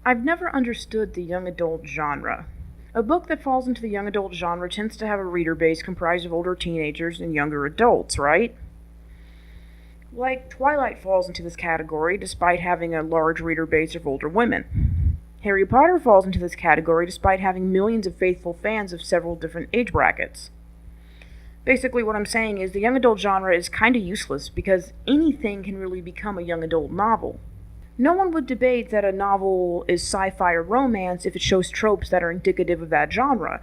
I've never understood the young adult genre. A book that falls into the young adult genre tends to have a reader base comprised of older teenagers and younger adults, right? Like, Twilight falls into this category despite having a large reader base of older women. Harry Potter falls into this category despite having millions of faithful fans of several different age brackets. Basically, what I'm saying is the young adult genre is kinda useless because anything can really become a young adult novel. No one would debate that a novel is sci-fi or romance if it shows tropes that are indicative of that genre.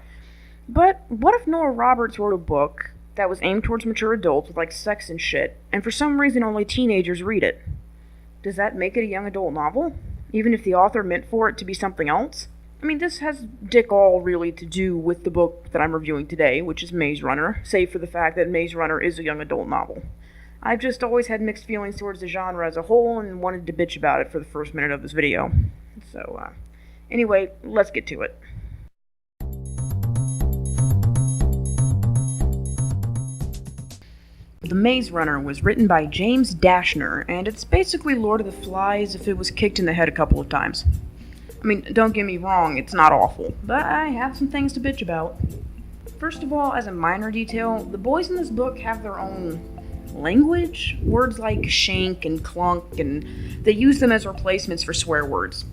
But what if Nora Roberts wrote a book that was aimed towards mature adults with like sex and shit, and for some reason only teenagers read it? Does that make it a young adult novel? Even if the author meant for it to be something else? I mean, this has dick all really to do with the book that I'm reviewing today, which is Maze Runner, save for the fact that Maze Runner is a young adult novel. I've just always had mixed feelings towards the genre as a whole and wanted to bitch about it for the first minute of this video. So, anyway, let's get to it. The Maze Runner was written by James Dashner, and it's basically Lord of the Flies if it was kicked in the head a couple of times. I mean, don't get me wrong, it's not awful, but I have some things to bitch about. First of all, as a minor detail, the boys in this book have their own language. Words like shank and clunk, and they use them as replacements for swear words.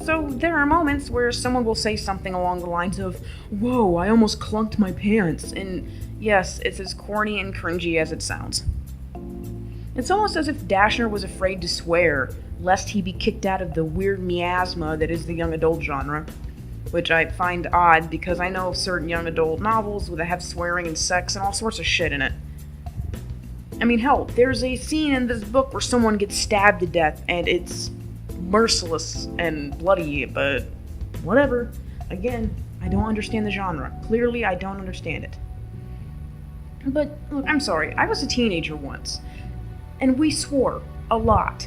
So there are moments where someone will say something along the lines of, "Whoa, I almost clunked my pants," and yes, it's as corny and cringy as it sounds. It's almost as if Dashner was afraid to swear, lest he be kicked out of the weird miasma that is the young adult genre, which I find odd because I know of certain young adult novels that have swearing and sex and all sorts of shit in it. I mean, hell, there's a scene in this book where someone gets stabbed to death, and it's merciless and bloody, but whatever. Again, I don't understand the genre. Clearly, I don't understand it. But, look, I'm sorry, I was a teenager once, and we swore a lot.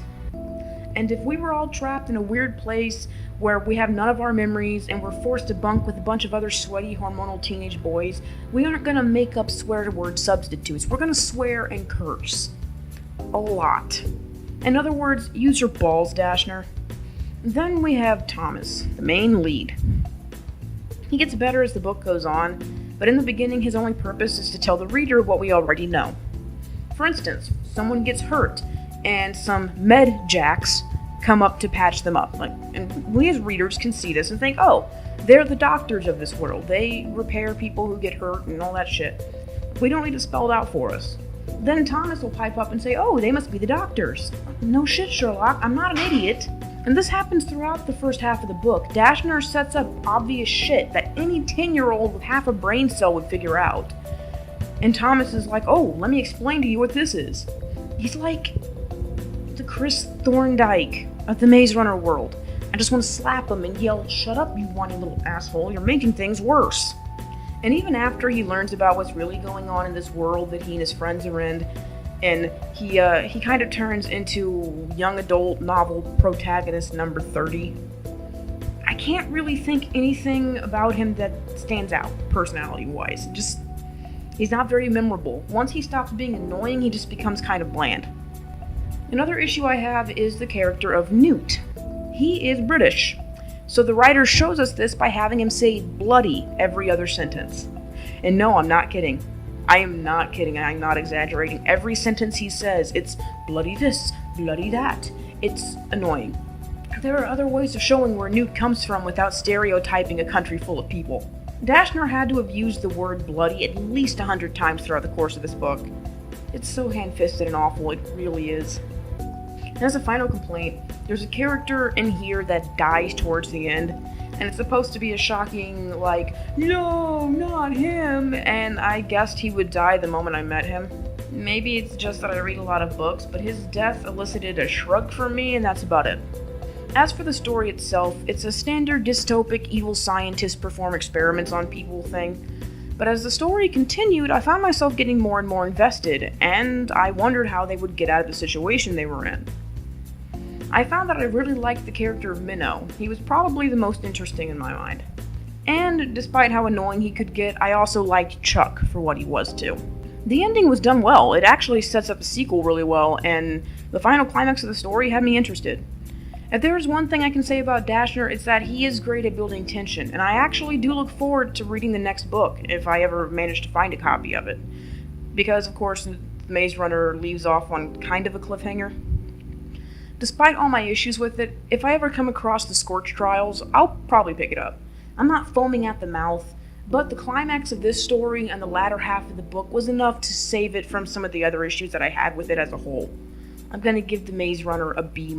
And if we were all trapped in a weird place where we have none of our memories and we're forced to bunk with a bunch of other sweaty hormonal teenage boys, we aren't gonna make up swear word substitutes. We're gonna swear and curse. A lot. In other words, use your balls, Dashner. Then we have Thomas, the main lead. He gets better as the book goes on, but in the beginning his only purpose is to tell the reader what we already know. For instance, someone gets hurt, and some med jacks come up to patch them up. And we as readers can see this and think, oh, they're the doctors of this world. They repair people who get hurt and all that shit. We don't need it spelled out for us. Then Thomas will pipe up and say, oh, they must be the doctors. No shit, Sherlock, I'm not an idiot. And this happens throughout the first half of the book. Dashner sets up obvious shit that any 10-year-old with half a brain cell would figure out. And Thomas is like, oh, let me explain to you what this is. He's like the Chris Thorndike of the Maze Runner world. I just want to slap him and yell, shut up, you whiny little asshole, you're making things worse. And even after he learns about what's really going on in this world that he and his friends are in, and he kind of turns into young adult novel protagonist number 30, I can't really think anything about him that stands out, personality-wise. He's not very memorable. Once he stops being annoying, he just becomes kind of bland. Another issue I have is the character of Newt. He is British, so the writer shows us this by having him say bloody every other sentence. And no, I'm not kidding. I am not kidding, I'm not exaggerating. Every sentence he says, it's bloody this, bloody that. It's annoying. There are other ways of showing where Newt comes from without stereotyping a country full of people. Dashner had to have used the word bloody at least 100 times throughout the course of this book. It's so hand-fisted and awful, it really is. And as a final complaint, there's a character in here that dies towards the end, and it's supposed to be a shocking, like, no, not him, and I guessed he would die the moment I met him. Maybe it's just that I read a lot of books, but his death elicited a shrug from me, and that's about it. As for the story itself, it's a standard dystopic evil scientists perform experiments on people thing. But as the story continued, I found myself getting more and more invested, and I wondered how they would get out of the situation they were in. I found that I really liked the character of Minnow. He was probably the most interesting in my mind. And despite how annoying he could get, I also liked Chuck for what he was too. The ending was done well. It actually sets up a sequel really well, and the final climax of the story had me interested. If there's one thing I can say about Dashner, it's that he is great at building tension, and I actually do look forward to reading the next book, if I ever manage to find a copy of it. Because, of course, the Maze Runner leaves off on kind of a cliffhanger. Despite all my issues with it, if I ever come across the Scorch Trials, I'll probably pick it up. I'm not foaming at the mouth, but the climax of this story and the latter half of the book was enough to save it from some of the other issues that I had with it as a whole. I'm gonna give The Maze Runner a B-.